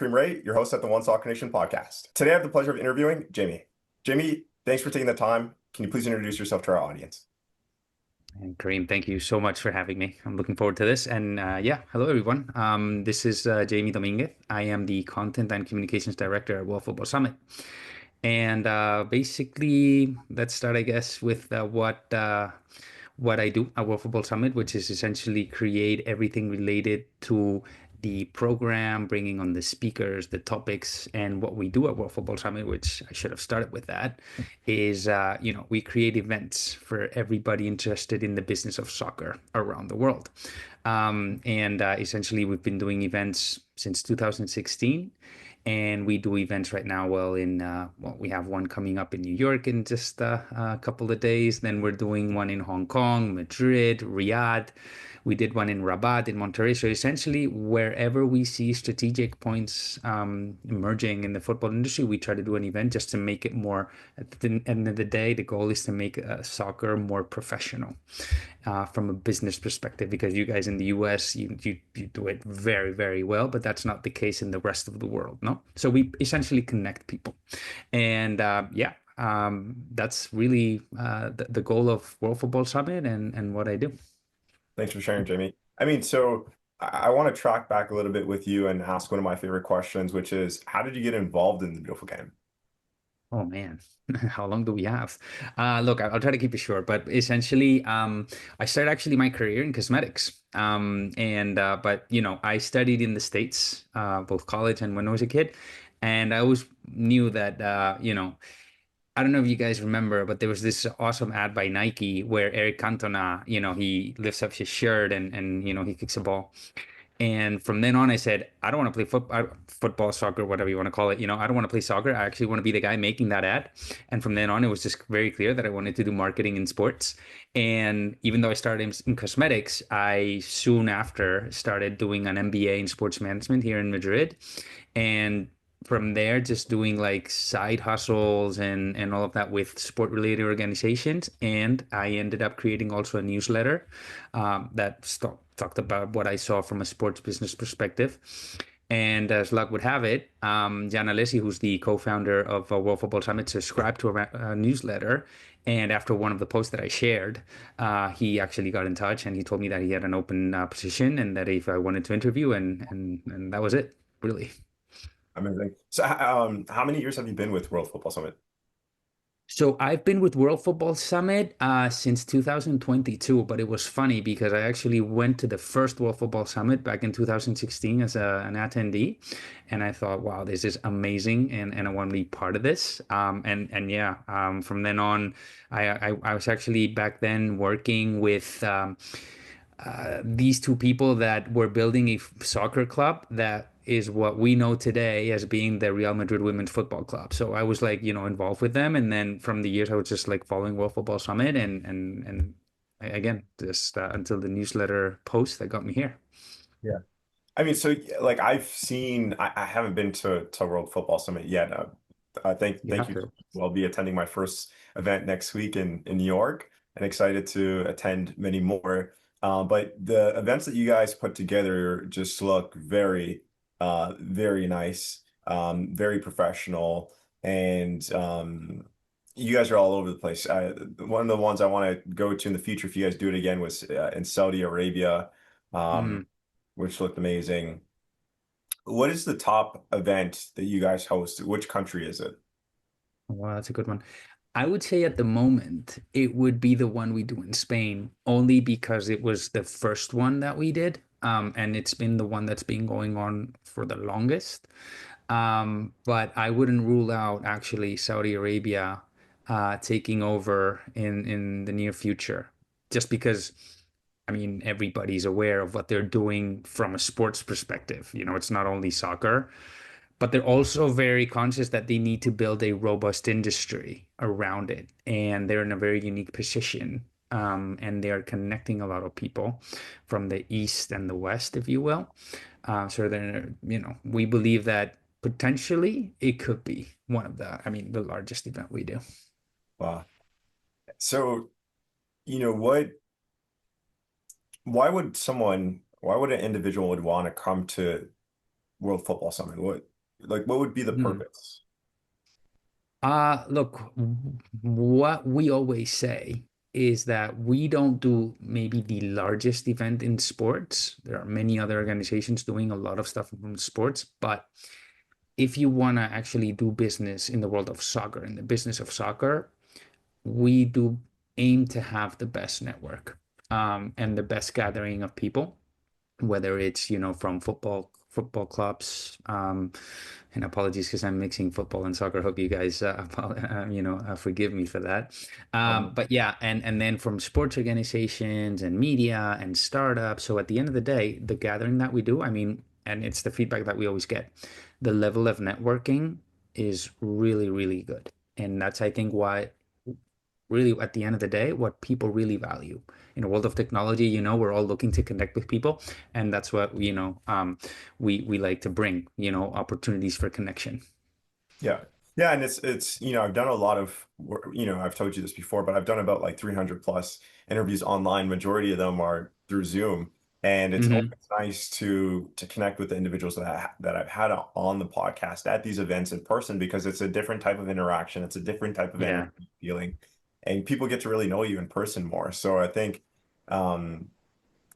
Kareem Rae, your host at the One Soccer Nation podcast. Today I have the pleasure of interviewing Jaime. Jaime, thanks for taking the time. Can you please introduce yourself to our audience? And Kareem, thank you so much for having me. I'm looking forward to this. And yeah, hello everyone. This is Jaime Domínguez. I am the Content and Communications Director at World Football Summit. And basically, let's start, I guess, with what I do at World Football Summit, which is essentially create everything related to the program, bringing on the speakers, the topics, and what we do at World Football Summit, which I should have started with that, is we create events for everybody interested in the business of soccer around the world. And essentially, we've been doing events since 2016, and we do events right now. We have one coming up in New York in just a couple of days. Then we're doing one in Hong Kong, Madrid, Riyadh. We did one in Rabat, in Monterrey. So essentially, wherever we see strategic points emerging in the football industry, we try to do an event just to make it more. At the end of the day, the goal is to make soccer more professional from a business perspective, because you guys in the US, you do it very, very well, but that's not the case in the rest of the world, no? So we essentially connect people. And that's really the goal of World Football Summit and what I do. Thanks for sharing, Jaime. I want to track back a little bit with you and ask one of my favorite questions, which is, how did you get involved in the beautiful game? Oh man, how long do we have? Look, I'll try to keep it short, but essentially, I started actually my career in cosmetics. But I studied in the States, both college and when I was a kid, and I always knew that I don't know if you guys remember, but there was this awesome ad by Nike where Eric Cantona, he lifts up his shirt and he kicks a ball. And from then on, I said, I don't want to play football, soccer, whatever you want to call it. I don't want to play soccer. I actually want to be the guy making that ad. And from then on, it was just very clear that I wanted to do marketing in sports. And even though I started in cosmetics, I soon after started doing an MBA in sports management here in Madrid. And from there, just doing like side hustles and all of that with sport related organizations. And I ended up creating also a newsletter that talked about what I saw from a sports business perspective. And as luck would have it, Jan Alessi, who's the co-founder of World Football Summit, subscribed to a newsletter. And after one of the posts that I shared, he actually got in touch and he told me that he had an open position and that if I wanted to interview, and that was it, really. Amazing. So, how many years have you been with World Football Summit? So I've been with World Football Summit since 2022, but it was funny because I actually went to the first World Football Summit back in 2016 as an attendee, and I thought, wow, this is amazing, and I want to be part of this. From then on, I was actually back then working with these two people that were building a soccer club that is what we know today as being the Real Madrid Women's Football Club. So I was like, involved with them. And then from the years, I was just like following World Football Summit and again, just until the newsletter post that got me here. Yeah. Like I haven't been to World Football Summit yet. You Thank have you. to. I'll be attending my first event next week in New York and excited to attend many more. But the events that you guys put together just look very nice, very professional, and you guys are all over the place. One of the ones I want to go to in the future, if you guys do it again, was in Saudi Arabia, um, Mm. which looked amazing. What is the top event that you guys host? Which country is it? Wow, that's a good one. I would say at the moment it would be the one we do in Spain, only because it was the first one that we did. And it's been the one that's been going on for the longest. But I wouldn't rule out actually Saudi Arabia taking over in the near future, just because I mean everybody's aware of what they're doing from a sports perspective. It's not only soccer, but they're also very conscious that they need to build a robust industry around it. And they're in a very unique position. And they are connecting a lot of people from the East and the West, if you will. We believe that potentially it could be one of the largest event we do. Wow. So, you know what? Why would an individual would want to come to World Football Summit? Like, what would be the Hmm. purpose? Look, what we always say is that we don't do maybe the largest event in sports. There are many other organizations doing a lot of stuff from sports, but if you want to actually do business in the world of soccer, in the business of soccer, we do aim to have the best network, and the best gathering of people, whether it's, from football clubs, and apologies because I'm mixing football and soccer. Hope you guys, forgive me for that. Um, But yeah, and then from sports organizations and media and startups. So at the end of the day, the gathering that we do, I mean, and it's the feedback that we always get, the level of networking is really, really good. And that's, I think, why really at the end of the day, what people really value. In a world of technology, we're all looking to connect with people, and that's what we like to bring, opportunities for connection. Yeah. Yeah, and I've done a lot of work, I've told you this before, but I've done about like 300 plus interviews online. Majority of them are through Zoom, and it's always Hmm. nice to connect with the individuals that I've had on the podcast at these events in person because it's a different type of interaction, it's a different type of energy Yeah. feeling, and people get to really know you in person more. So I think um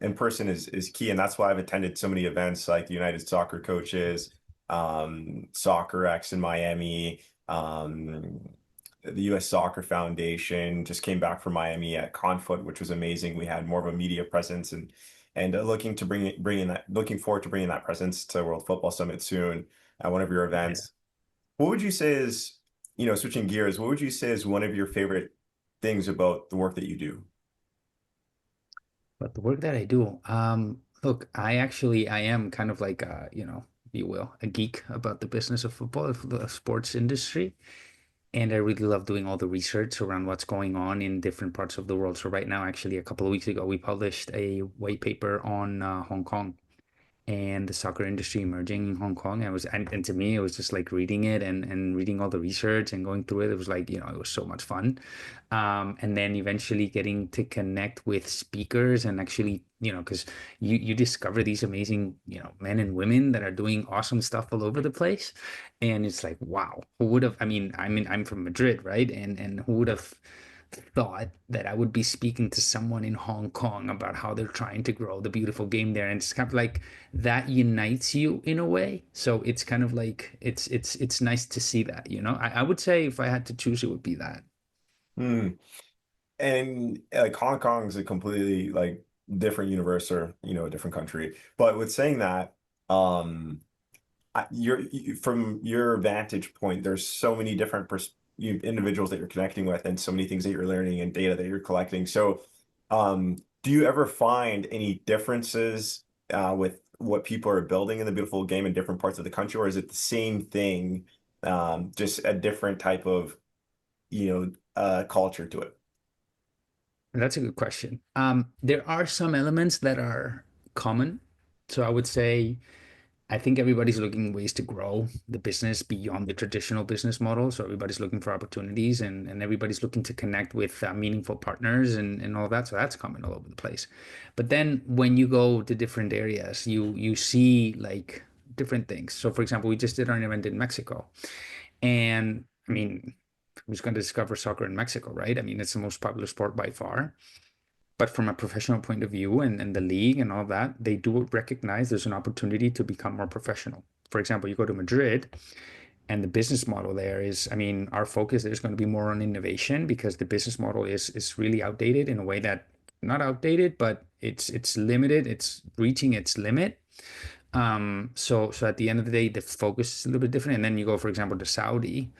in person is key, and that's why I've attended so many events like the United Soccer Coaches, Soccer X in Miami, the U.S. Soccer Foundation. Just came back from Miami at Conflict, which was amazing. We had more of a media presence, and looking forward to bringing that presence to World Football Summit soon at one of your Yeah. events. What would you say is, switching gears, what would you say is one of your favorite things about the work that you do? But the work that I do, look, I am kind of like, if you will, a geek about the business of football, of the sports industry. And I really love doing all the research around what's going on in different parts of the world. So right now, actually, a couple of weeks ago, we published a white paper on Hong Kong and the soccer industry emerging in Hong Kong. And to me, it was just like reading it and reading all the research and going through it. It was like, it was so much fun. And then eventually getting to connect with speakers and actually, because you discover these amazing, men and women that are doing awesome stuff all over the place. And it's like, wow, who would have, I'm from Madrid, right? And who would have thought that I would be speaking to someone in Hong Kong about how they're trying to grow the beautiful game there. And it's kind of like that unites you in a way. So it's kind of like it's nice to see that, I would say if I had to choose, it would be that. Hmm. And like Hong Kong is a completely like different universe or a different country. But with saying that, um, from your vantage point, there's so many different individuals that you're connecting with, and so many things that you're learning and data that you're collecting. So, do you ever find any differences with what people are building in the beautiful game in different parts of the country, or is it the same thing, just a different type of culture to it? That's a good question. There are some elements that are common. So I would say I think everybody's looking ways to grow the business beyond the traditional business model. So everybody's looking for opportunities, and everybody's looking to connect with meaningful partners and all that. So that's common all over the place. But then when you go to different areas, you see like different things. So for example, we just did our event in Mexico, and I mean, who's going to discover soccer in Mexico, right? I mean, it's the most popular sport by far. But from a professional point of view and the league and all that, they do recognize there's an opportunity to become more professional. For example, you go to Madrid and the business model there is, I mean, our focus is going to be more on innovation because the business model is really outdated in a way that not outdated, but it's limited, it's reaching its limit. So at the end of the day, the focus is a little bit different. And then you go, for example, to Saudi,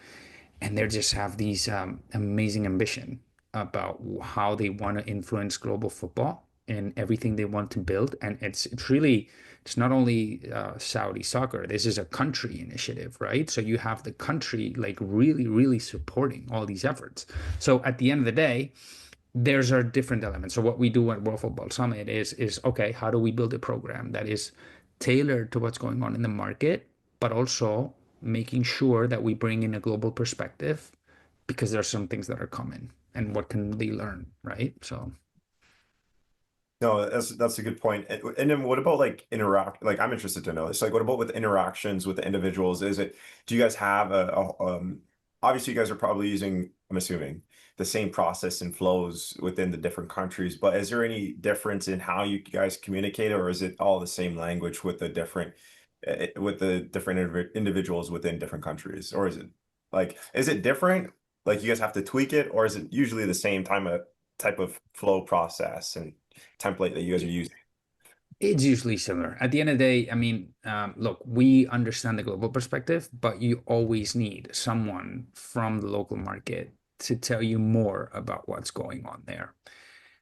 and they just have these amazing ambition about how they want to influence global football and everything they want to build. And it's really it's not only Saudi soccer. This is a country initiative, right? So you have the country like really, really supporting all these efforts. So at the end of the day, there's our different elements. So what we do at World Football Summit is okay, how do we build a program that is tailored to what's going on in the market, but also making sure that we bring in a global perspective because there are some things that are common and what can they learn, right? So No, that's a good point. And then what about like interact? Like I'm interested to know this. Like, what about with interactions with the individuals? Do you guys have obviously you guys are probably using, I'm assuming, the same process and flows within the different countries, but is there any difference in how you guys communicate, or is it all the same language with the different individuals within different countries? Or is it different? Like you guys have to tweak it, or is it usually the same type of flow process and template that you guys are using? It's usually similar. At the end of the day, I mean, look, we understand the global perspective, but you always need someone from the local market to tell you more about what's going on there.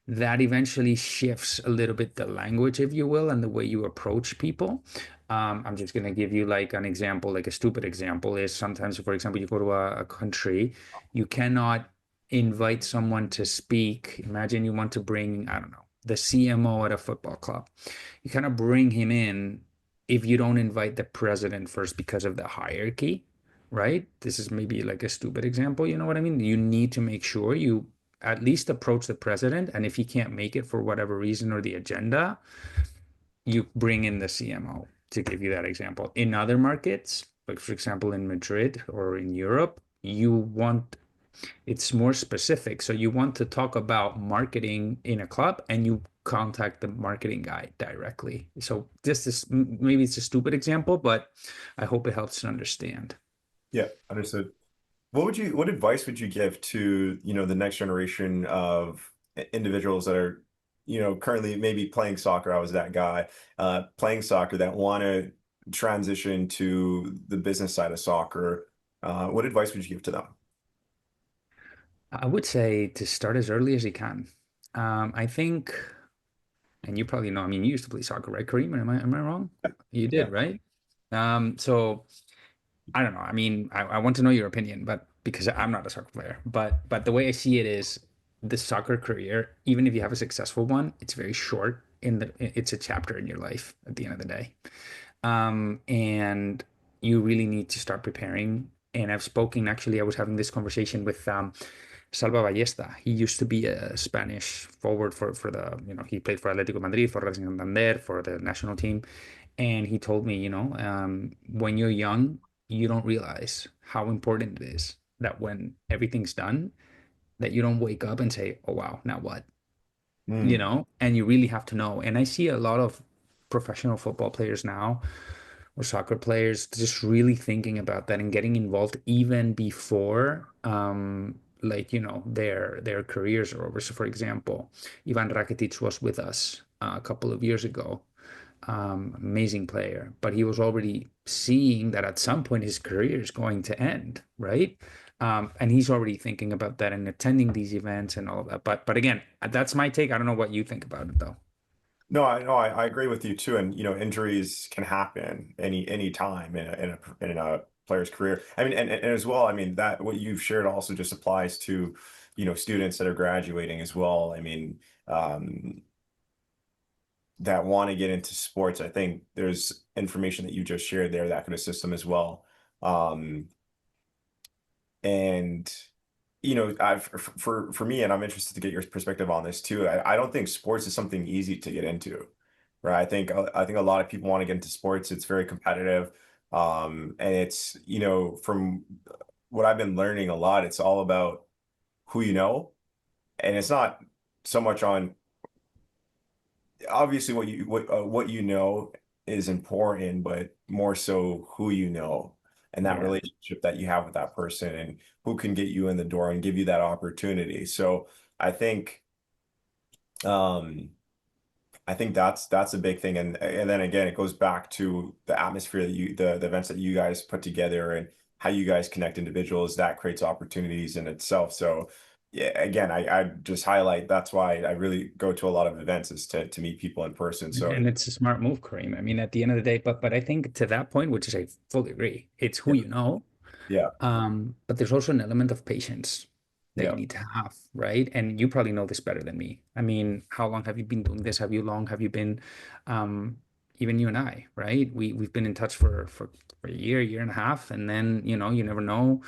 That eventually shifts a little bit the language, if you will, and the way you approach people. I'm just going to give you like an example, like a stupid example is sometimes, for example, you go to a country, you cannot invite someone to speak. Imagine you want to bring, I don't know, the CMO at a football club. You kind of bring him in if you don't invite the president first because of the hierarchy, right? This is maybe like a stupid example, you know what I mean? You need to make sure you at least approach the president. And if he can't make it for whatever reason or the agenda, you bring in the CMO to give you that example. In other markets, like for example, in Madrid or in Europe, you want it's more specific. So you want to talk about marketing in a club and you contact the marketing guy directly. So this is maybe it's a stupid example, but I hope it helps to understand. Yeah, understood. What advice would you give to, the next generation of individuals that are, currently maybe playing soccer? I was that guy, playing soccer that want to transition to the business side of soccer. What advice would you give to them? I would say to start as early as you can. I think, and you probably know, I mean, you used to play soccer, right, Kareem? Am I wrong? You Yeah. did, right? So I don't know. I mean, I want to know your opinion, but because I'm not a soccer player, but the way I see it is the soccer career, even if you have a successful one, it's very short it's a chapter in your life at the end of the day. And you really need to start preparing. And I've spoken, actually, I was having this conversation with Salva Ballesta. He used to be a Spanish forward for the, he played for Atlético Madrid, for Racing Santander, for the national team. And he told me, when you're young, you don't realize how important it is that when everything's done, that you don't wake up and say, oh, wow, now what? Mm. And you really have to know. And I see a lot of professional football players now or soccer players just really thinking about that and getting involved even before like their careers are over. So for example, Ivan Rakitic was with us a couple of years ago. Amazing player, but he was already seeing that at some point his career is going to end, right? And he's already thinking about that and attending these events and all of that. But again, that's my take. I don't know what you think about it though. No, I agree with you too. And injuries can happen any time in a player's career. I mean, and as well, I mean that what you've shared also just applies to, students that are graduating as well. I mean, that want to get into sports. I think there's information that you just shared there that could assist them as well. Um, and for me, and I'm interested to get your perspective on this too. I don't think sports is something easy to get into, right? I think a lot of people want to get into sports. It's very competitive, and it's from what I've been learning a lot, it's all about who you know, and it's not so much on obviously what you know is important, but more so who you know and that Yeah. relationship that you have with that person and who can get you in the door and give you that opportunity. So I think um that's a big thing. And then again, it goes back to the atmosphere that the events that you guys put together and how you guys connect individuals that creates opportunities in itself. So yeah, again, I just highlight that's why I really go to a lot of events is to meet people in person. So And it's a smart move, Kareem. I mean, at the end of the day, but I think to that point, which is I fully agree, it's who yeah, you know. yeah, But there's also an element of patience that you yeah. need to have, right? And you probably know this better than me. I mean, how long have you been doing this? Have you been, um, even you and I, right? We've been in touch for a year and a half, and then you never know.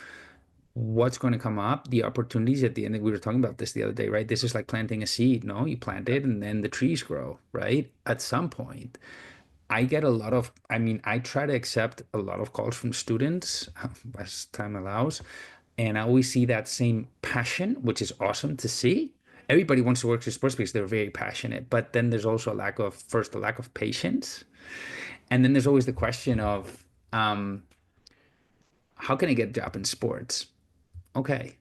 what's going to come up, the opportunities at the end. We were talking about this the other day, right? This is like planting a seed, no? You plant it and then the trees grow, right? At some point, I get a lot of, I mean, I try to accept a lot of calls from students as time allows. And I always see that same passion, which is awesome to see. Everybody wants to work in sports because they're very passionate, but then there's also a lack of, first, a lack of patience. And then there's always the question of, how can I get a job in sports? Okay.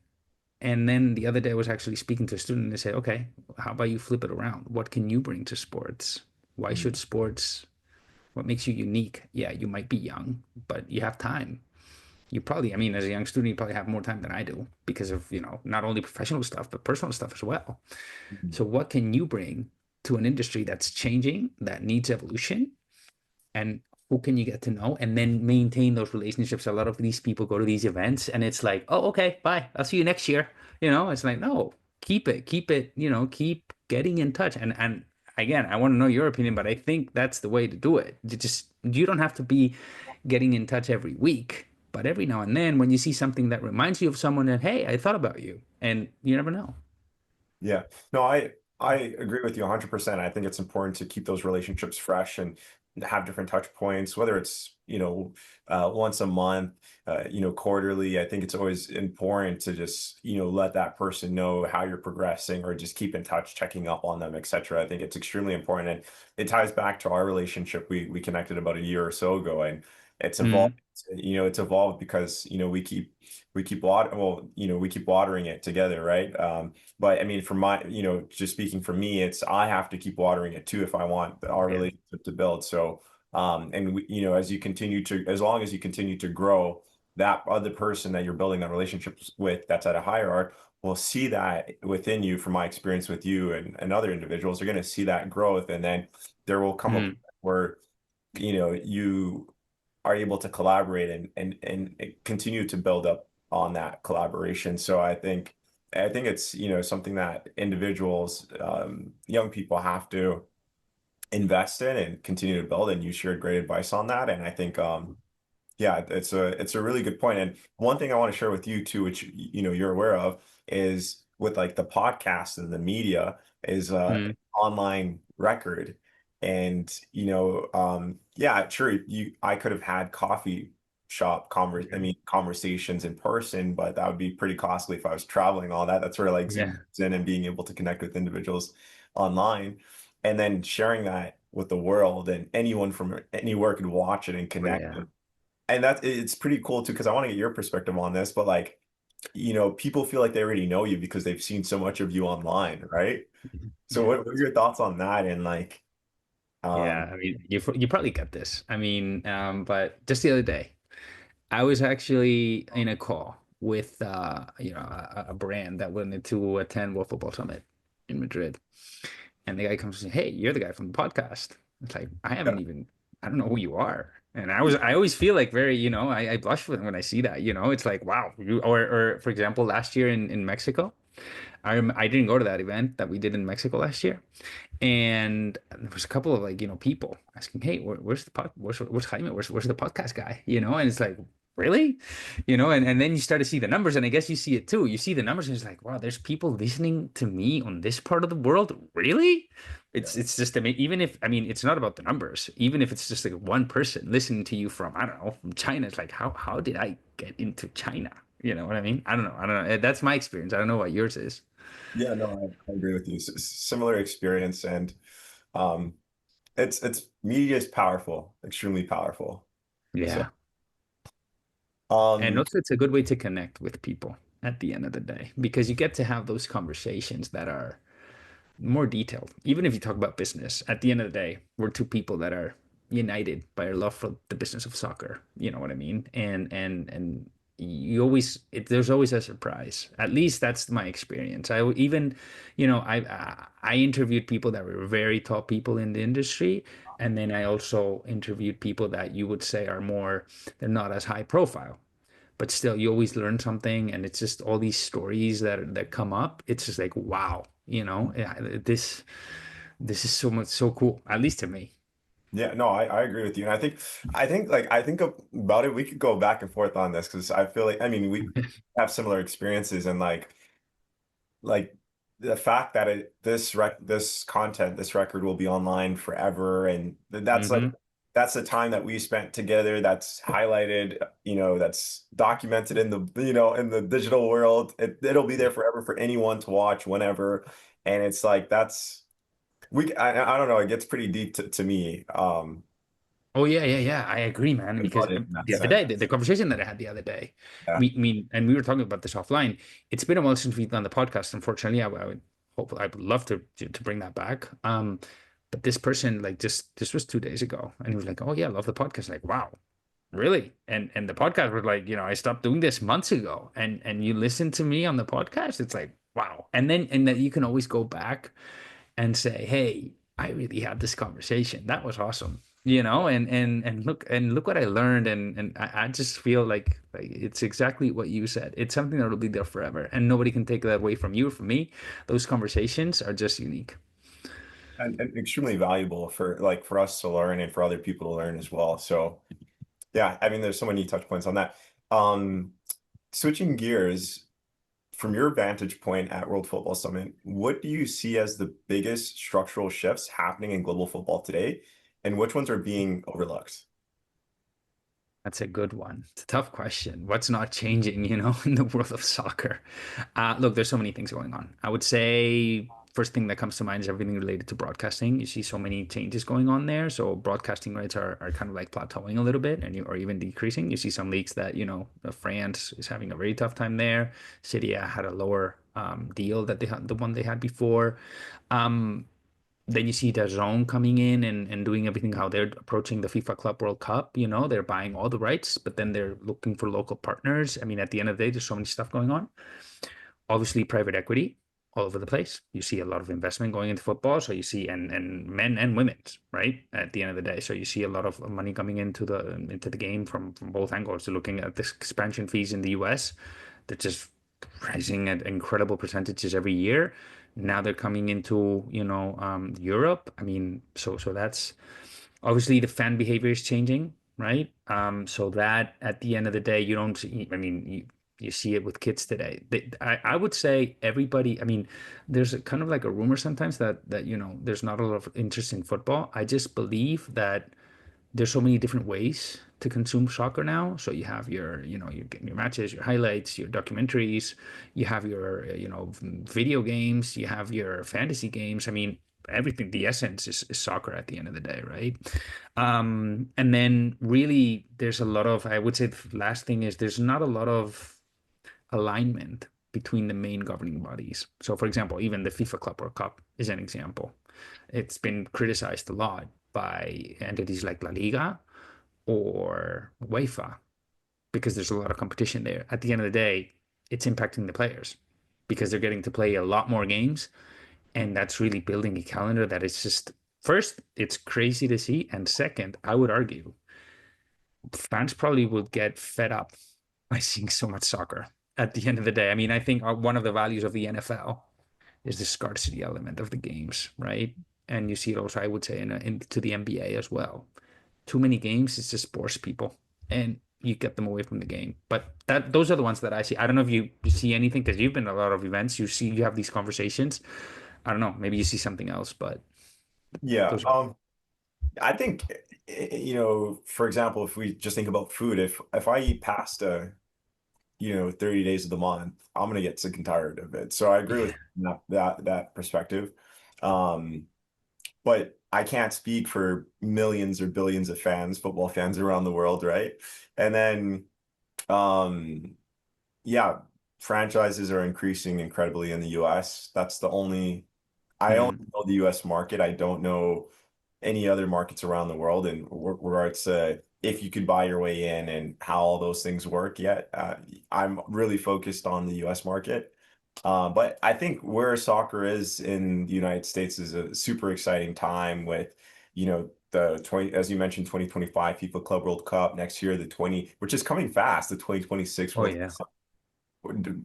And then the other day I was actually speaking to a student and they said, okay, how about you flip it around? What can you bring to sports? Why should sports, what makes you unique? Yeah, you might be young, but you have time. You probably, I mean, as a young student, you probably have more time than I do because of, not only professional stuff, but personal stuff as well. Mhm. So what can you bring to an industry that's changing, that needs evolution? And who can you get to know and then maintain those relationships? A lot of these people go to these events and it's like, oh, okay, bye. I'll see you next year. It's like, no, keep it, keep getting in touch. And again, I want to know your opinion, but I think that's the way to do it. You don't have to be getting in touch every week, but every now and then when you see something that reminds you of someone that, hey, I thought about you, and you never know. Yeah. No, I agree with you 100%. I think it's important to keep those relationships fresh and have different touch points, whether it's, once a month, quarterly. I think it's always important to just, let that person know how you're progressing or just keep in touch, checking up on them, etc. I think it's extremely important. And it ties back to our relationship. We connected about a year or so ago, and it's evolved. Mm, It's evolved because, we keep watering it together, right? But I mean, for my, just speaking for me, it's I have to keep watering it too if I want our yeah. relationship to build. So, and as long as you continue to grow, that other person that you're building that relationship with, that's at a higher arc, will see that within you. From my experience with you and other individuals, are going to see that growth, and then there will come a point Mm, where you are able to collaborate and continue to build up on that collaboration. So I think it's something that individuals, young people, have to invest in and continue to build. And you shared great advice on that. And I think yeah, it's a really good point. And one thing I want to share with you too, which you're aware of, is with like the podcast and the media, is mm, online record. And yeah, sure, I could have had coffee shop conversations in person, but that would be pretty costly if I was traveling and all that. That's where like Zoom yeah. comes in, and being able to connect with individuals online, and then sharing that with the world, and anyone from anywhere could watch it and Oh, connect. yeah. And it's pretty cool too, because I want to get your perspective on this, but like, people feel like they already know you because they've seen so much of you online, right? So Yeah. what are your thoughts on that? And like, Yeah, I mean, you probably get this. I mean, but just the other day, I was actually in a call with a brand that wanted to attend World Football Summit in Madrid, and the guy comes and says, "Hey, you're the guy from the podcast." It's like yeah, I don't know who you are, and I always feel like very, I blush when I see that, it's like, wow, or for example, last year in Mexico, I didn't go to that event that we did in Mexico last year. And there was a couple of like, people asking, "Hey, where's Jaime? Where's the podcast guy?" And it's like, really? And then you start to see the numbers, and I guess you see it too. You see the numbers, and it's like, wow, there's people listening to me on this part of the world. Really? yeah, It's just, I mean, even if, I mean, it's not about the numbers. Even if it's just like one person listening to you from, I don't know, from China, it's like, how did I get into China? You know what I mean? I don't know. I don't know. That's my experience. I don't know what yours is. yeah, no, I agree with you. Similar experience. And um, it's media is powerful, extremely powerful. So Yeah. And um, also, it's a good way to connect with people at the end of the day because you get to have those conversations that are more detailed. Even if you talk about business, at the end of the day, we're two people that are united by our love for the business of soccer. You know what I mean? And you always there's always a surprise. At least that's my experience. I even, I interviewed people that were very top people in the industry, and then I also interviewed people that you would say are more, they're not as high profile, but still you always learn something, and it's just all these stories that come up. It's just like, wow, yeah, this is so much, so cool, at least to me. Yeah, no, I agree with you. And I think about it, we could go back and forth on this because I feel like, I mean, we have similar experiences and like the fact that this content, this record will be online forever. And that's like, Hmm. that's the time that we spent together. That's highlighted, that's documented in in the digital world. It'll be there forever for anyone to watch whenever. And it's like, I don't know, it gets pretty deep to me. Oh yeah, yeah, yeah. I agree, man. Because About it in that the other sense. day, the conversation that I had the other day, Yeah. and we were talking about this offline. It's been a while since we've done the podcast. Unfortunately, I would hope I would love to bring that back. But this person, like, just this was 2 days ago, and he was like, "Oh yeah, I love the podcast." Like, wow, really? And the podcast was like, I stopped doing this months ago, and you listen to me on the podcast. It's like, wow. And that you can always go back and say, "Hey, I really had this conversation. That was awesome." And look what I learned, and I just feel like it's exactly what you said. It's something that will be there forever, and nobody can take that away from you or from me. Those conversations are just unique. And extremely valuable for us to learn and for other people to learn as well. So yeah, I mean, there's so many touch points on that. Um, Switching gears, from your vantage point at World Football Summit, what do you see as the biggest structural shifts happening in global football today, and which ones are being overlooked? That's a good one. It's a tough question. What's not changing, in the world of soccer? Look, there's so many things going on. I would say first thing that comes to mind is everything related to broadcasting. You see so many changes going on there. So broadcasting rates are kind of like plateauing a little bit or even decreasing. You see some leagues that, France is having a very tough time there. Syria had a lower deal that they had, the one they had before. Um, then you see the zone coming in and doing everything how they're approaching the FIFA Club World Cup. They're buying all the rights, but then they're looking for local partners. I mean, at the end of the day, there's so many stuff going on. Obviously, private equity all over the place. You see a lot of investment going into football. So you see, and men and women's, right? At the end of the day. So you see a lot of money coming into the game from both angles. You're looking at this expansion fees in the US. They're just rising at incredible percentages every year. Now they're coming into, Europe. I mean, so that's obviously the fan behavior is changing, right? So that at the end of the day, you don't see, I mean, you see it with kids today. I would say everybody, I mean, there's a kind of like a rumor sometimes that there's not a lot of interest in football. I just believe that there's so many different ways to consume soccer now. So you have your matches, your highlights, your documentaries, you have your video games, you have your fantasy games. I mean, everything. The essence is soccer at the end of the day, right? And then really, there's a lot of. I would say the last thing is there's not a lot of alignment between the main governing bodies. So, for example, even the FIFA Club World Cup is an example. It's been criticized a lot by entities like La Liga or UEFA because there's a lot of competition there. At the end of the day, it's impacting the players because they're getting to play a lot more games. And that's really building a calendar that is just, first, it's crazy to see. And second, I would argue fans probably would get fed up by seeing so much soccer at the end of the day. I mean, I think one of the values of the NFL is the scarcity element of the games, right? And you see it also, I would say, into the NBA as well. Too many games, it's just bores people, and you get them away from the game. But those are the ones that I see. I don't know if you see anything because you've been at a lot of events. You have these conversations. I don't know. Maybe you see something else, but Yeah. those are. I think, for example, if we just think about food, if I eat pasta, 30 days of the month, I'm gonna get sick and tired of it. So I agree Yeah. with that perspective. Um, but I can't speak for millions or billions of fans, football fans around the world, right? And then, um, yeah, franchises are increasing incredibly in the US. I only Mhm. know the US market. I don't know any other markets around the world in regards to if you could buy your way in and how all those things work yet. I'm really focused on the US market. But I think where soccer is in the United States is a super exciting time with, the 20, as you mentioned, 2025 FIFA Club World Cup next year, which is coming fast, the 2026 Oh World yeah. Cup.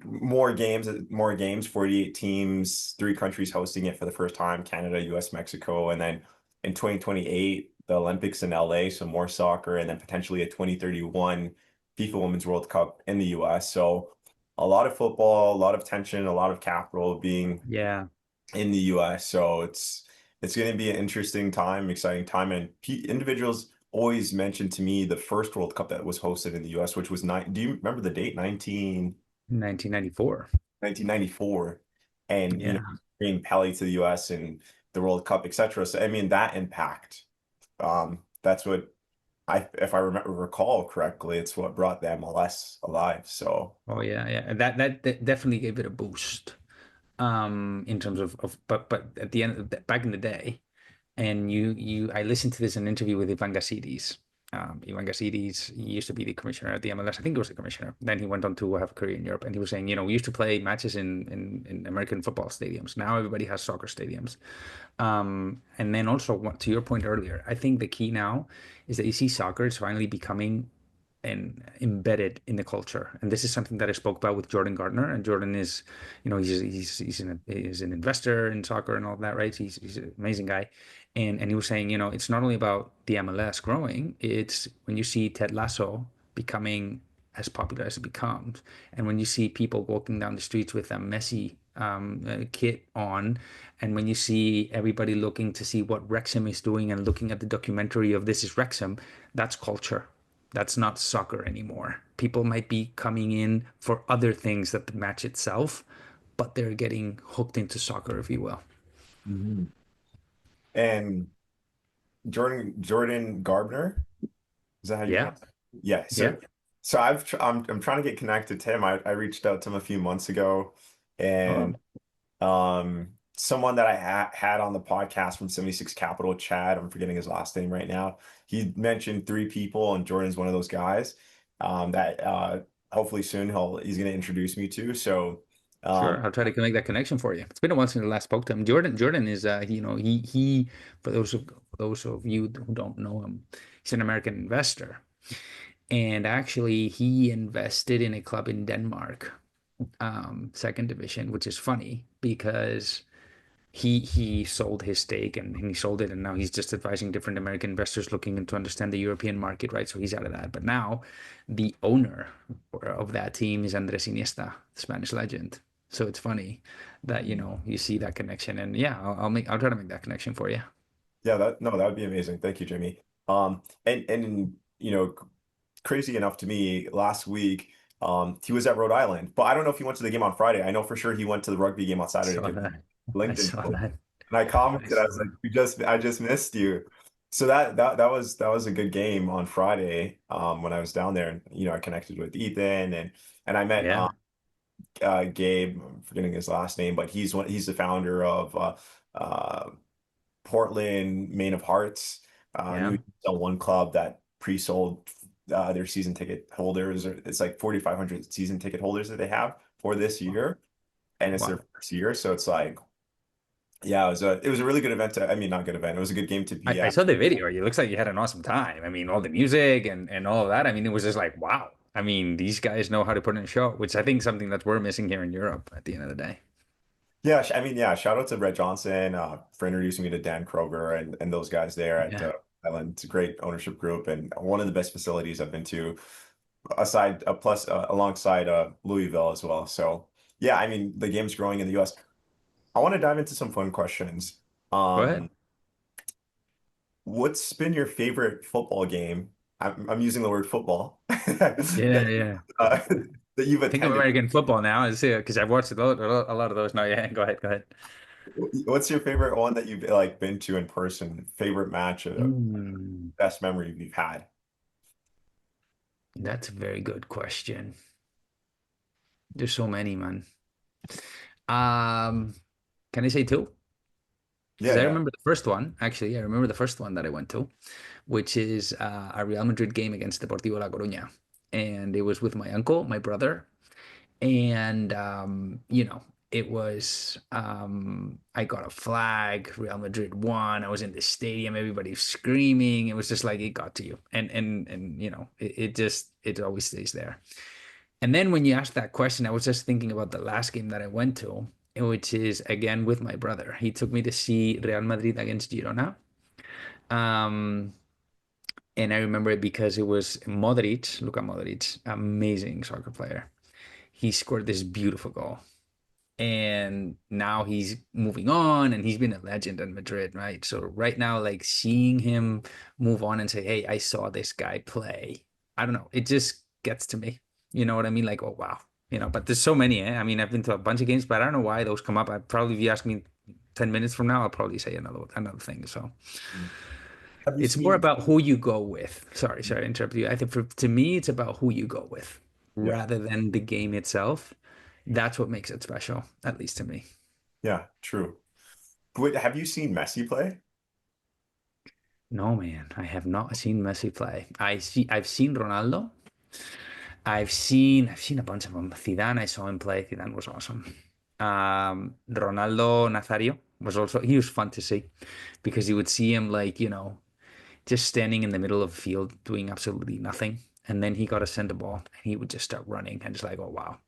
More games, 48 teams, three countries hosting it for the first time, Canada, US, Mexico, and then in 2028, the Olympics in LA, so more soccer, and then potentially a 2031 FIFA Women's World Cup in the US. So a lot of football, a lot of tension, a lot of capital being Yeah. in the US. So it's going to be an interesting time, exciting time, and individuals always mention to me the first World Cup that was hosted in the US, which was nine. Do you remember the date? 1994. 1994, and Yeah. bringing Pelé to the US and the World Cup, etc. So I mean that impact. That's what if I remember recall correctly, it's what brought the MLS alive. So Oh yeah, yeah. And that definitely gave it a boost. In terms of but at the end of back in the day, and I listened to this in an interview with Ivan Gazidis. Ivan Gazidis used to be the commissioner at the MLS. I think he was the commissioner. Then he went on to have a career in Europe, and he was saying, we used to play matches in American football stadiums. Now everybody has soccer stadiums. And then also, to your point earlier, I think the key now is that you see soccer is finally becoming and embedded in the culture. And this is something that I spoke about with Jordan Gardner. And Jordan is, he's an investor in soccer and all that, right? He's an amazing guy. And he was saying, it's not only about the MLS growing, it's when you see Ted Lasso becoming as popular as it becomes. And when you see people walking down the streets with a Messi kit on, and when you see everybody looking to see what Wrexham is doing and looking at the documentary of This is Wrexham, that's culture. That's not soccer anymore. People might be coming in for other things than the match itself, but they're getting hooked into soccer, if you will. Mhm. And Jordan Gardner, is that how you Yeah, pronounce it? Yeah. yeah. So I'm trying to get connected to him. I reached out to him a few months ago, Oh, and someone that I had on the podcast from 76 Capital, Chad, I'm forgetting his last name right now. He mentioned three people, and Jordan's one of those guys that hopefully soon he's going to introduce me to. So sure. um, I'll try to make that connection for you. It's been a while since I last spoke to him. Jordan is, he for those of you who don't know him, he's an American investor, and actually he invested in a club in Denmark, second division, which is funny because he sold his stake and he sold it, and now he's just advising different American investors looking to understand the European market, right? So he's out of that. But now the owner of that team is Andres Iniesta, the Spanish legend. So it's funny that you see that connection, and yeah, I'll try to make that connection for you. yeah, that would be amazing. Thank you, Jimmy. And crazy enough to me, last week, he was at Rhode Island, but I don't know if he went to the game on Friday. I know for sure he went to the rugby game on I Saturday saw because that. I LinkedIn saw post. that. And I I commented, I was saw like, that. I just missed you. So that was a good game on Friday, when I was down there, and I connected with Ethan, and I met Yeah, Gabe. I'm forgetting his last name, but he's the founder of uh, Portland Main of Hearts, yeah. New One club that pre-sold their season ticket holders. It's like 4,500 season ticket holders that they have for this year, and it's their Wow. first year. So it's like, yeah, it was a really good event. I mean, not good event. It was a good game to be I at. saw the video. It looks like you had an awesome time. I mean, all the music and all of that. I mean, it was just like, wow. I mean, these guys know how to put in a show, which I think is something that we're missing here in Europe at the end of the day. Yeah, I mean, yeah. Shout out to Red Johnson for introducing me to Dan Kroger and those guys there at Yeah. Island. It's a great ownership group and one of the best facilities I've been to, aside plus alongside Louisville as well. So yeah, I mean the game's growing in the US. I want to dive into some fun questions. Go ahead. Um, what's been your favorite football game? I'm using the word football Yeah, that yeah. uh, that you've Think of attended. American football now, is because I've watched a lot of those. No, yeah, go ahead, go ahead. What's your favorite one that you've like been to in person? Favorite match, Mm, best memory you've had? that's a very good question. There's so many, man. Um, can I say two? Yeah, Because I yeah. remember the first one. Actually, I remember the first one that I went to, which is a Real Madrid game against Deportivo La Coruña, and it was with my uncle, my brother, and it was I got a flag. Real Madrid won. I was in the stadium. Everybody was screaming. It was just like it got to you, and it always stays there. And then when you asked that question, I was just thinking about the last game that I went to, which is again with my brother. He took me to see Real Madrid against Girona. And I remember it because it was Modric, Luka Modric, amazing soccer player. He scored this beautiful goal. And now he's moving on and he's been a legend in Madrid, right? So right now, like seeing him move on and say, "Hey, I saw this guy play." I don't know. It just gets to me. You know what I mean? Like, oh wow. But there's so many, eh? I mean, I've been to a bunch of games, but I don't know why those come up. I probably, if you ask me 10 minutes from now, I'll probably say another thing. So Have you it's more seen? about who you go with. Sorry to interrupt you. I think to me, it's about who you go with Yeah, rather than the game itself. That's what makes it special, at least to me. yeah, true. Wait, have you seen Messi play? No, man, I have not seen Messi play. I've seen Ronaldo. I've seen a bunch of them. Zidane, I saw him play. Zidane was awesome. Ronaldo Nazario was also he was fun to see because you would see him like, just standing in the middle of the field doing absolutely nothing. And then he got a center ball and he would just start running and it's like, oh wow.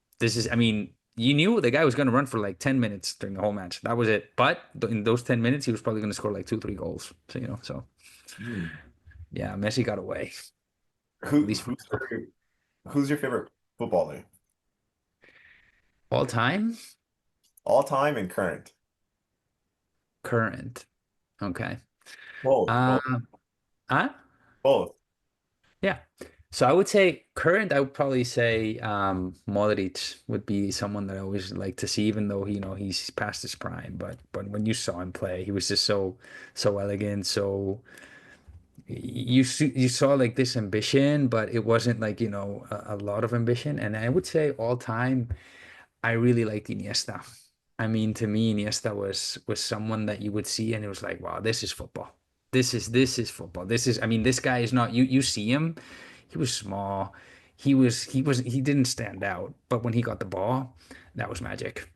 I mean, you knew the guy was going to run for like 10 minutes during the whole match. That was it. But in those 10 minutes, he was probably going to score like two, three goals. So Hmm. yeah, Messi got away, at Who least for who's your who's your favorite footballer? all time, All time and current. current. Okay. Both, Uh, both, huh? both. Yeah. So I would say current, I would probably say Modric would be someone that I always like to see, even though he's past his prime. But when you saw him play, he was just so elegant. So you saw like this ambition, but it wasn't like a lot of ambition. And I would say all time. I really liked Iniesta. I mean, to me, Iniesta was someone that you would see and it was like, wow, this is football. This is football. I mean, this guy is not you see him, he was small. He didn't stand out, but when he got the ball, that was magic.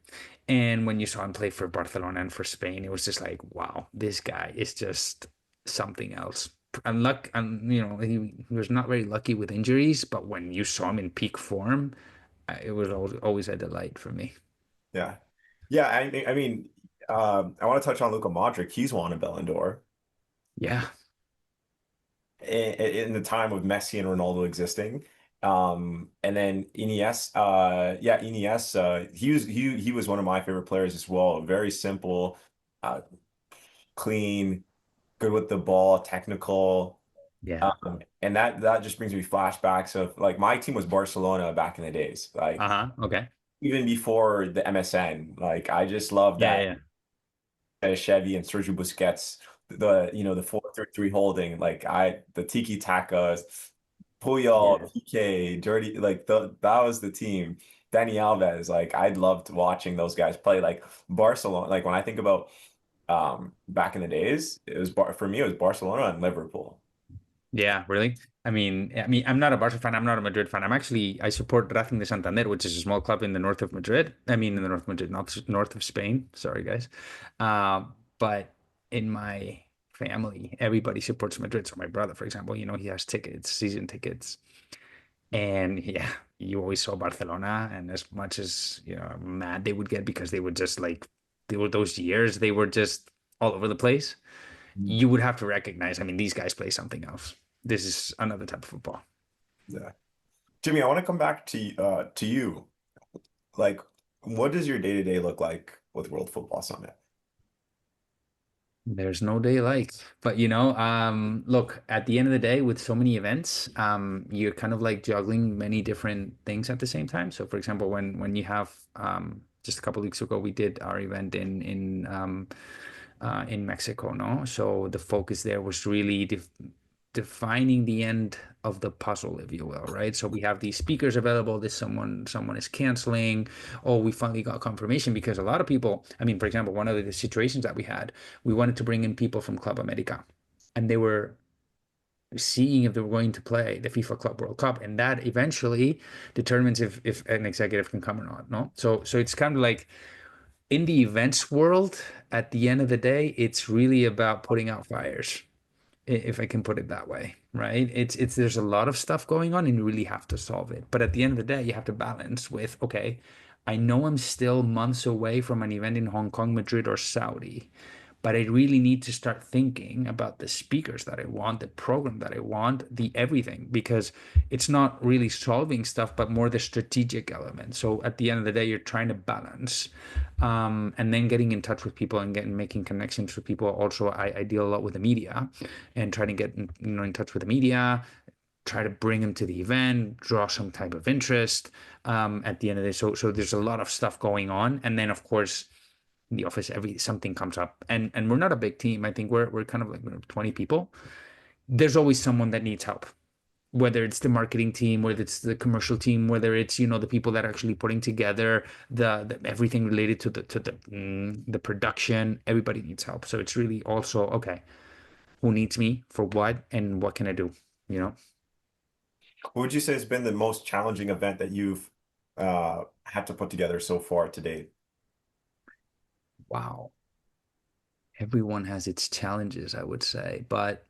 And when you saw him play for Barcelona and for Spain, it was just like, wow, this guy is just something else. And he was not very lucky with injuries, but when you saw him in peak form, it was always a delight for me. Yeah. Yeah, I want to touch on Luka Modric. He's won a Ballon d'Or Yeah, in the time of Messi and Ronaldo existing. And then Iniesta, he was one of my favorite players as well. Very simple, uh, clean, good with the ball, technical. yeah. And that just brings me flashbacks of like my team was Barcelona back in the days. Like Uh-huh. Okay. even before the MSN, like I just love Yeah, yeah, that yeah. Chevy and Sergio Busquets, the 4-3-3 holding, like the Tiki Takas, Yeah. Puyol, PK, Dirty, like that was the team. Dani Alves, like I loved watching those guys play. Like Barcelona, like when I think about back in the days, for me it was Barcelona and Liverpool. Yeah, really. I mean, I'm not a Barca fan. I'm not a Madrid fan. I support Racing de Santander, which is a small club in the north of Madrid. I mean, in the north of Madrid, not north of Spain. Sorry, guys. But in my family, everybody supports Madrid. So my brother, for example, he has tickets, season tickets. And yeah, you always saw Barcelona, and as much as mad they would get because they would just like they were those years, they were just all over the place. Mm. You would have to recognize, I mean, these guys play something else. This is another type of football. Yeah. Jimmy, I want to come back to you. Like, what does your day-to-day look like with World Football Summit? There's no day like, but look, at the end of the day, with so many events, you're kind of like juggling many different things at the same time. So, for example, when you have just a couple of weeks ago, we did our event in Mexico, no? So the focus there was really defining the end of the puzzle, if you will, right? So we have these speakers available. This someone is canceling. Oh, we finally got confirmation because a lot of people. I mean, for example, one of the situations that we had, we wanted to bring in people from Club America, and they were seeing if they were going to play the FIFA Club World Cup, and that eventually determines if an executive can come or not. No, so it's kind of like in the events world, at the end of the day, it's really about putting out fires, if I can put it that way, right? It's there's a lot of stuff going on and you really have to solve it. But at the end of the day, you have to balance with, okay, I know I'm still months away from an event in Hong Kong, Madrid, or Saudi, but I really need to start thinking about the speakers that I want, the program that I want, the everything, because it's not really solving stuff, but more the strategic element. So at the end of the day, you're trying to balance, and then getting in touch with people and making connections with people. Also, I deal a lot with the media and trying to get in touch with the media, try to bring them to the event, draw some type of interest, at the end of the day. So there's a lot of stuff going on. And then of course in the office, something comes up. And we're not a big team. I think we're kind of like 20 people. There's always someone that needs help. Whether it's the marketing team, whether it's the commercial team, whether it's, the people that are actually putting together the everything related to the production, everybody needs help. So it's really also, okay, who needs me for what and what can I do? You know? What would you say has been the most challenging event that you've had to put together so far to date? Wow. Everyone has its challenges, I would say. But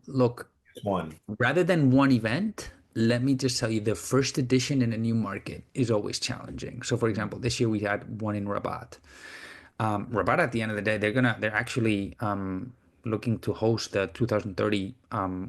look, Just one. rather than one event, let me just tell you the first edition in a new market is always challenging. So, for example, this year we had one in Rabat. Rabat, at the end of the day, they're actually looking to host the 2030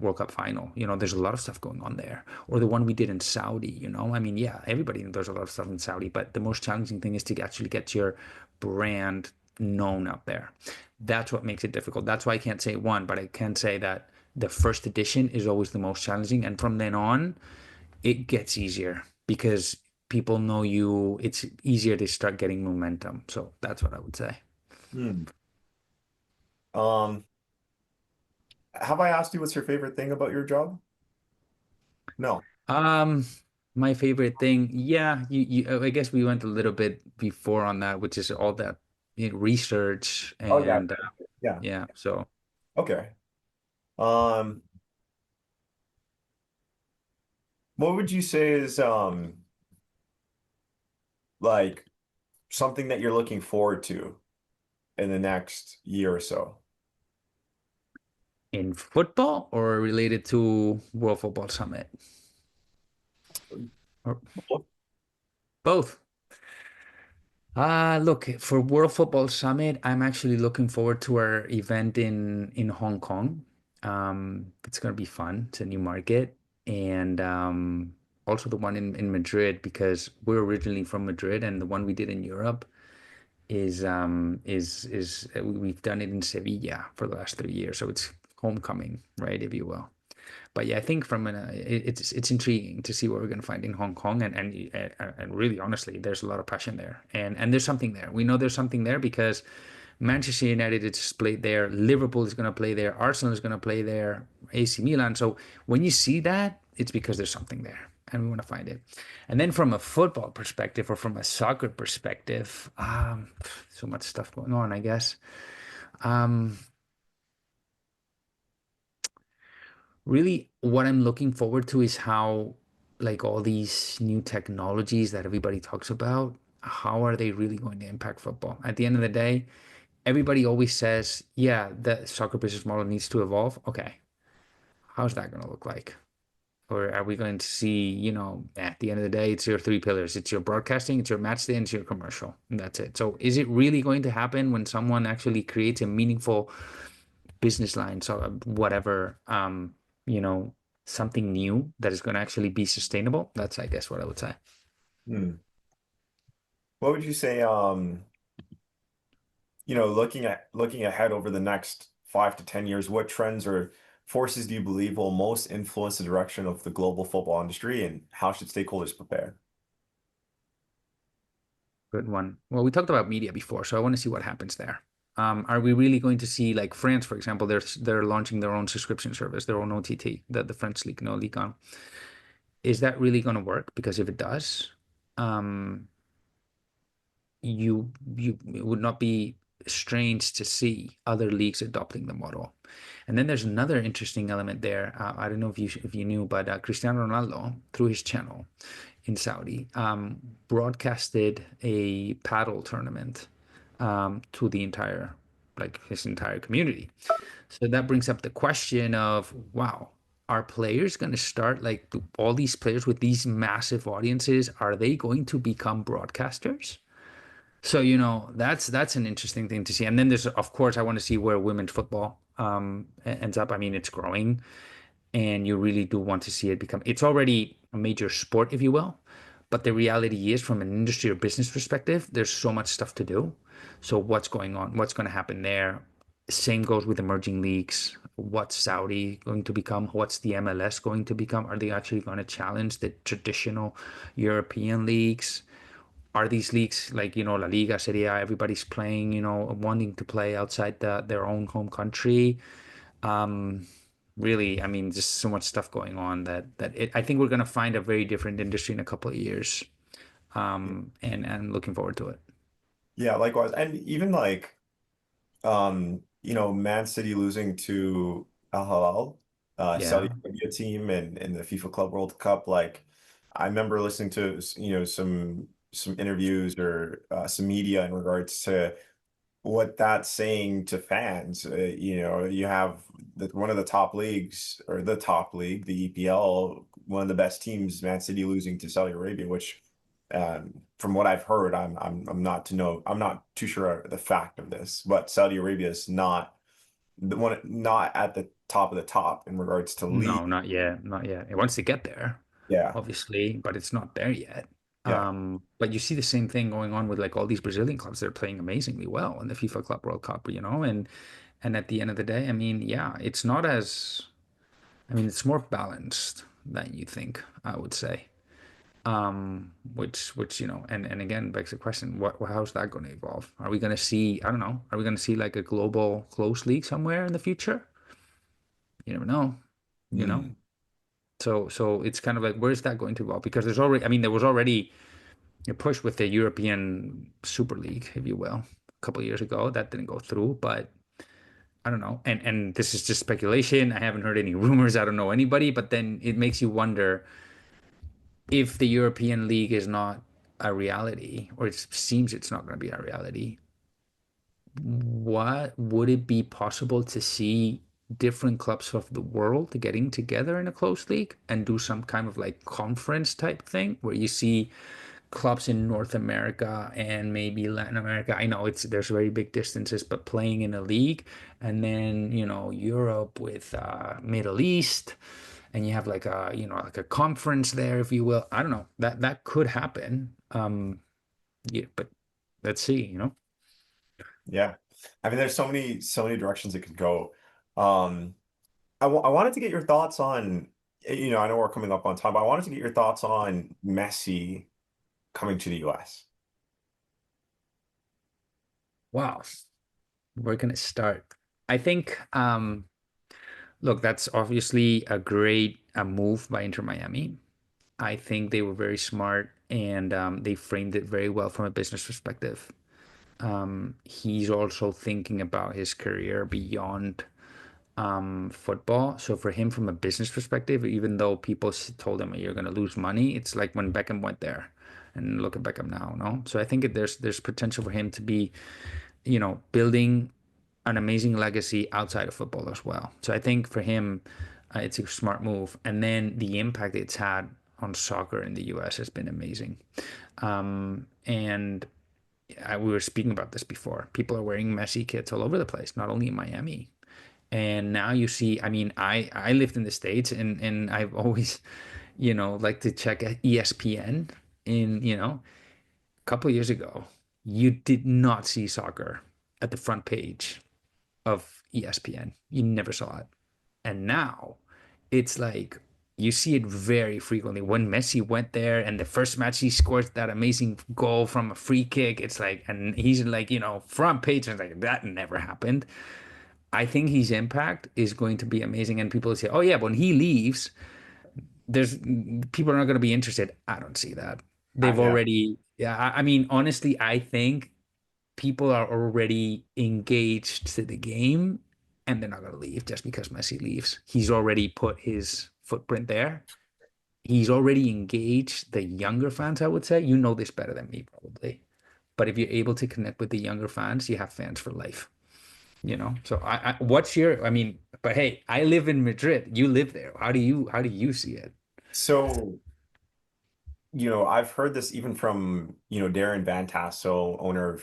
World Cup final. There's a lot of stuff going on there. Or the one we did in Saudi. I mean, yeah, everybody knows there's a lot of stuff in Saudi, but the most challenging thing is to actually get your brand known out there. That's what makes it difficult. That's why I can't say one, but I can say that the first edition is always the most challenging, and from then on, it gets easier because people know you. It's easier to start getting momentum. So that's what I would say. Hmm. Um, have I asked you what's your favorite thing about your job? No. Um, my favorite thing, yeah, I guess we went a little bit before on that, which is all that research Oh yeah. and Yeah. yeah. So Okay. Um, what would you say is like something that you're looking forward to in the next year or so? in football or related to World Football Summit or both? Look, for World Football Summit, I'm actually looking forward to our event in Hong Kong. It's gonna be fun. It's a new market, and also the one in Madrid because we're originally from Madrid, and the one we did in Europe we've done it in Sevilla for the last 3 years, so it's homecoming, right, if you will. But yeah, I think it's intriguing to see what we're going to find in Hong Kong, and really honestly, there's a lot of passion there, and there's something there. We know there's something there because Manchester United is played there, Liverpool is going to play there, Arsenal is going to play there, AC Milan. So when you see that, it's because there's something there, and we want to find it. And then from a football perspective or from a soccer perspective, so much stuff going on, I guess. Um, Really, what I'm looking forward to is how, like, all these new technologies that everybody talks about, how are they really going to impact football? At the end of the day, everybody always says, yeah, the soccer business model needs to evolve. Okay, how's that going to look like? Or are we going to see, at the end of the day, it's your three pillars. It's your broadcasting, it's your match day, and it's your commercial. And that's it. So is it really going to happen when someone actually creates a meaningful business line, so whatever, you know, something new that is going to actually be sustainable? That's, I guess, what I would say. Hmm. What would you say, looking ahead over the next 5 to 10 years, what trends or forces do you believe will most influence the direction of the global football industry, and how should stakeholders prepare? Good one. Well, we talked about media before, so I want to see what happens there. Are we really going to see, like, France, for example, they're launching their own subscription service, their own OTT, the French league, no league on. Is that really going to work? Because if it does, um, you it would not be strange to see other leagues adopting the model. And then there's another interesting element there. I don't know if you knew, but Cristiano Ronaldo, through his channel in Saudi, broadcasted a paddle tournament to the entire, like, his entire community. So that brings up the question of, wow, are players going to start, like, all these players with these massive audiences, are they going to become broadcasters? So, that's an interesting thing to see. And then there's, of course, I want to see where women's football ends up. I mean, it's growing, and you really do want to see it become, it's already a major sport, if you will. But the reality is, from an industry or business perspective, there's so much stuff to do. So what's going on? What's going to happen there? Same goes with emerging leagues. What's Saudi going to become? What's the MLS going to become? Are they actually going to challenge the traditional European leagues? Are these leagues like, La Liga, Serie A, everybody's playing, wanting to play outside their own home country? Um, Really, I mean, just so much stuff going on I think we're going to find a very different industry in a couple of years. And looking forward to it. Yeah, likewise. And even like Man City losing to Al Hilal, Saudi Yeah. Arabia team in the FIFA Club World Cup. Like, I remember listening to some interviews or some media in regards to what that's saying to fans. You have one of the top leagues or the top league, the EPL, one of the best teams, Man City losing to Saudi Arabia, which from what I've heard, I'm not too sure of the fact of this, but Saudi Arabia is not at the top of the top in regards to league. No, not yet. Not yet. It wants to get there, Yeah, obviously, but it's not there yet. yeah. But you see the same thing going on with like all these Brazilian clubs that are playing amazingly well in the FIFA Club World Cup, and at the end of the day, I mean, yeah, it's not as, I mean, it's more balanced than you think, I would say. Which and again begs the question, how's that going to evolve? Are we going to see, I don't know, are we going to see like a global close league somewhere in the future? You never know, you know. Hmm. So it's kind of like, where's that going to evolve? Because there's already, I mean, there was already a push with the European Super League, if you will, a couple of years ago. That didn't go through, but I don't know. And this is just speculation. I haven't heard any rumors. I don't know anybody, but then it makes you wonder, if the European League is not a reality, or it seems it's not going to be a reality, what would it be possible to see different clubs of the world getting together in a close league and do some kind of like conference type thing where you see clubs in North America and maybe Latin America? I know there's very big distances, but playing in a league, and then Europe with Middle East, and you have like a conference there, if you will. I don't know. That could happen. Yeah, but let's see. Yeah. I mean, there's so many directions it could go. Um, I wanted to get your thoughts on, I know we're coming up on time, but I wanted to get your thoughts on Messi coming to the US. Wow, where can it start? I think look, that's obviously a great move by Inter Miami. I think they were very smart, and they framed it very well from a business perspective. He's also thinking about his career beyond football. So for him, from a business perspective, even though people told him you're going to lose money, it's like when Beckham went there, and look at Beckham now, no? So I think there's potential for him to be, building an amazing legacy outside of football as well. So I think for him, it's a smart move. And then the impact it's had on soccer in the US has been amazing. And we were speaking about this before. People are wearing Messi kits all over the place, not only in Miami. And now you see, I mean, I lived in the States, and I've always, like to check ESPN. A couple of years ago, you did not see soccer at the front page of ESPN. You never saw it. And now it's like you see it very frequently. When Messi went there and the first match he scored that amazing goal from a free kick, it's like, and he's like, front page, and it's like, that never happened. I think his impact is going to be amazing. And people say, oh, yeah, when he leaves, there's people are not going to be interested. I don't see that. They've Yeah. already, yeah, I mean, honestly, I think people are already engaged to the game, and they're not going to leave just because Messi leaves. He's already put his footprint there. He's already engaged the younger fans, I would say. You know this better than me, probably. But if you're able to connect with the younger fans, you have fans for life. So what's your, I mean, but hey, I live in Madrid. You live there. How do you see it? So I've heard this even from, Darren Van Tassel, owner of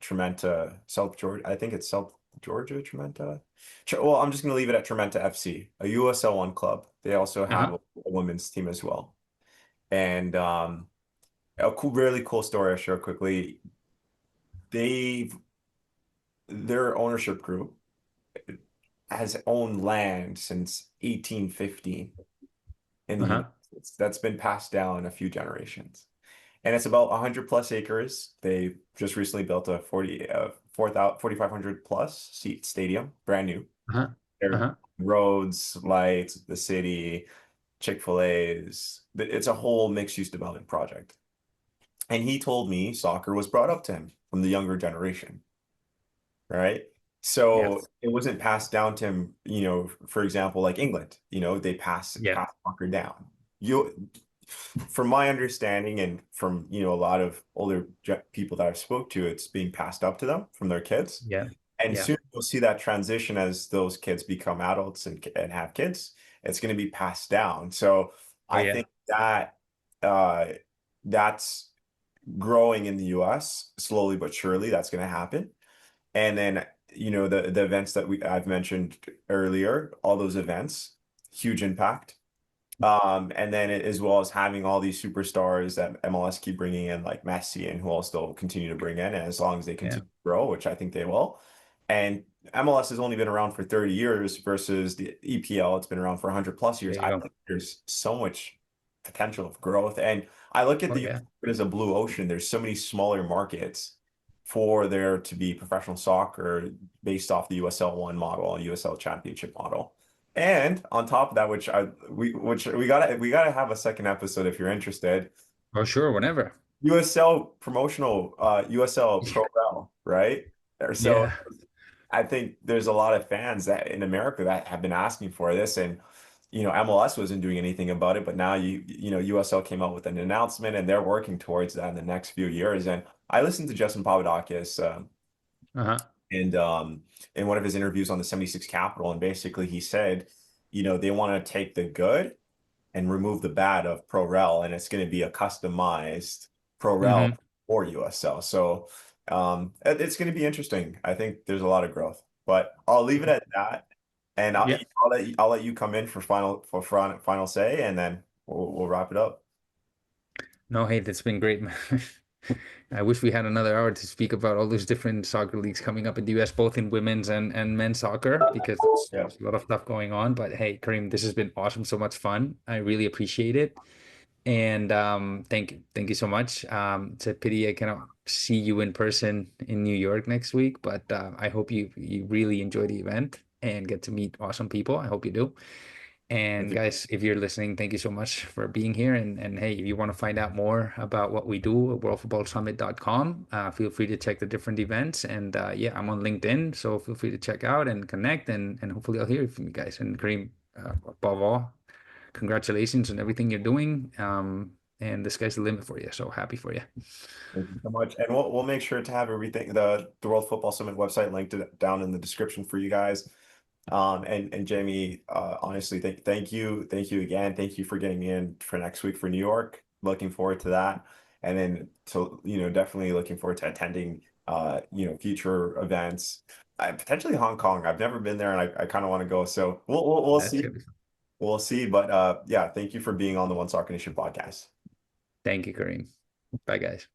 Trementa, South Georgia. I think it's South Georgia, Trementa. Well, I'm just going to leave it at Trementa FC, a USL One club. They also have Uh-huh. a women's team as well. And a cool, really cool story I'll share quickly. They've their ownership group has owned land since 1815 in the United Uh-huh. States. That's been passed down a few generations. And it's about 100 plus acres. They just recently built a 4,500 plus seat stadium, brand new. Uh-huh. There are Uh-huh. roads, lights, the city, Chick-fil-A's. It's a whole mixed-use development project. And he told me soccer was brought up to him from the younger generation, right? So Yes. it wasn't passed down to him, for example, like England, they Yeah. pass soccer down. You, from my understanding and from, a lot of older people that I've spoke to, it's being passed up to them from their kids. Yeah. And Yeah. soon you'll see that transition as those kids become adults and have kids. It's going to be passed down. So Oh I yeah. think that uh, that's growing in the US slowly but surely. That's going to happen. And then, the events that I've mentioned earlier, all those events, huge impact. And then as well as having all these superstars that MLS keep bringing in, like Messi, and who will still continue to bring in, and as long as they Yeah. continue to grow, which I think they will. And MLS has only been around for 30 years versus the EPL, it's been around for 100 plus years. There you I go. think there's so much potential of growth. And I look at Oh the yeah. US as a blue ocean. There's so many smaller markets for there to be professional soccer based off the USL One model, USL Championship model. And on top of that, which we gotta have a second episode if you're interested. Oh sure, whenever. USL promotional, USL Pro Rel, right? So Yeah. I think there's a lot of fans that in America that have been asking for this, and MLS wasn't doing anything about it, but now USL came out with an announcement, and they're working towards that in the next few years. And I listened to Justin Papadakis, Uh-huh. and in one of his interviews on the 76 Capital, and basically he said, they want to take the good and remove the bad of ProRel, and it's going to be a customized ProRel Mm-hmm. for USL. So it's going to be interesting. I think there's a lot of growth, but I'll leave it at that, and Yeah. I'll let you come in for final say, and then we'll wrap it up. No, hey, that's been great, man. I wish we had another hour to speak about all those different soccer leagues coming up in the US, both in women's and men's soccer, because Yeah. there's a lot of stuff going on. But hey, Kareem, this has been awesome, so much fun. I really appreciate it. And thank you so much. It's a pity I cannot see you in person in New York next week, but I hope you really enjoy the event and get to meet awesome people. I hope you do. Thank And you. guys, if you're listening, thank you so much for being here. And hey, if you want to find out more about what we do at worldfootballsummit.com, feel free to check the different events. And yeah, I'm on LinkedIn, so feel free to check out and connect. And hopefully I'll hear from you guys. And Kareem, above all, congratulations on everything you're doing. And the sky's the limit for you. So happy for you. Thank you so much. And we'll make sure to have everything, the World Football Summit website linked down in the description for you guys. And Jamie, honestly, thank you again. Thank you for getting me in for next week for New York. Looking forward to that. And then definitely looking forward to attending future events. Potentially Hong Kong. I've never been there and I kind of want to go. So we'll That's see. gonna be fun. We'll see. But yeah, thank you for being on the One Soccer Nation podcast. Thank you, Kareem. Bye, guys.